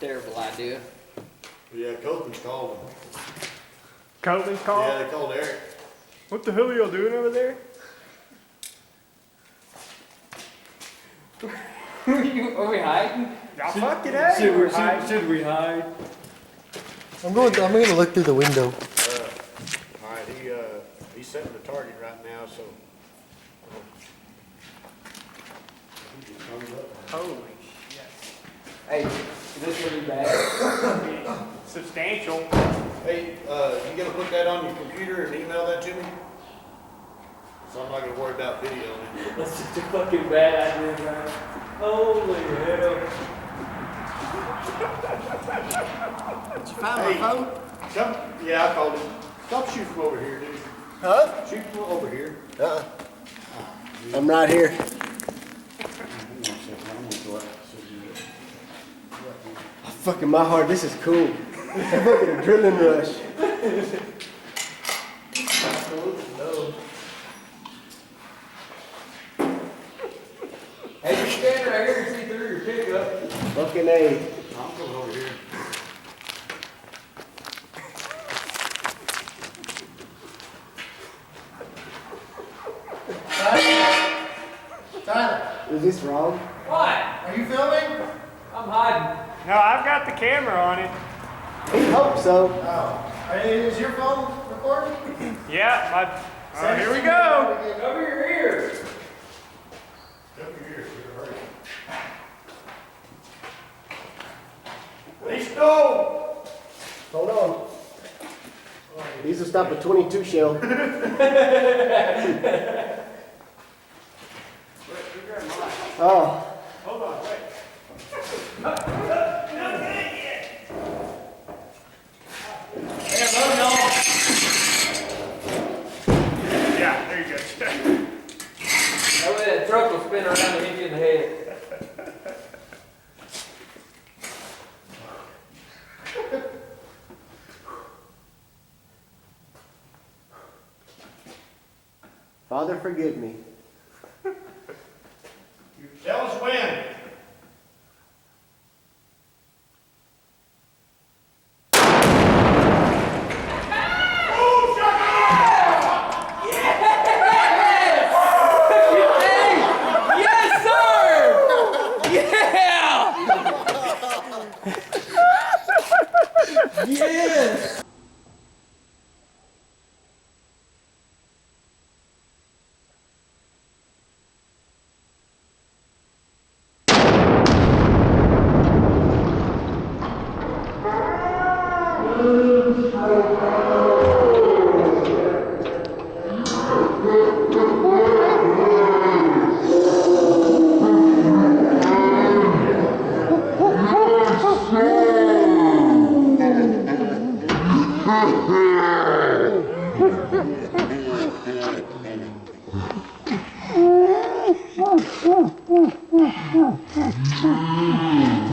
terrible idea. Yeah, Copeland's called him. Copeland's called? Yeah, they called Eric. What the hell are y'all doing over there? Are we hiding? Y'all fucking A. Should we hide? I'm gonna look through the window. All right, he's setting the target right now, so. Holy shit. Hey, is this gonna be bad? Substantial. Hey, you gonna put that on your computer and email that to me? So I'm not gonna worry about video. That's just a fucking bad idea, man. Holy hell. Did you find my phone? Come, yeah, I called him. Stop shooting from over here, dude. Huh? Shoot from over here. I'm right here. Oh, fucking my heart, this is cool. I'm fucking a drilling rush. Hey, you stand right here and see through your pickup. Fucking A. I'm coming over here. Tyler, is this wrong? What? Are you filming? I'm hiding. No, I've got the camera on it. He hopes so. Oh. Is your phone recording? Yeah, here we go. Over your ear. Over here, hurry. Let's go! Hold on. These will stop a 22 shell. Oh. Hold on, wait. Yeah, there you go. That way that truck will spin around and hit you in the head. Father, forgive me. Tell us when. Yes, sir! Yeah! Yes! Mm-hmm.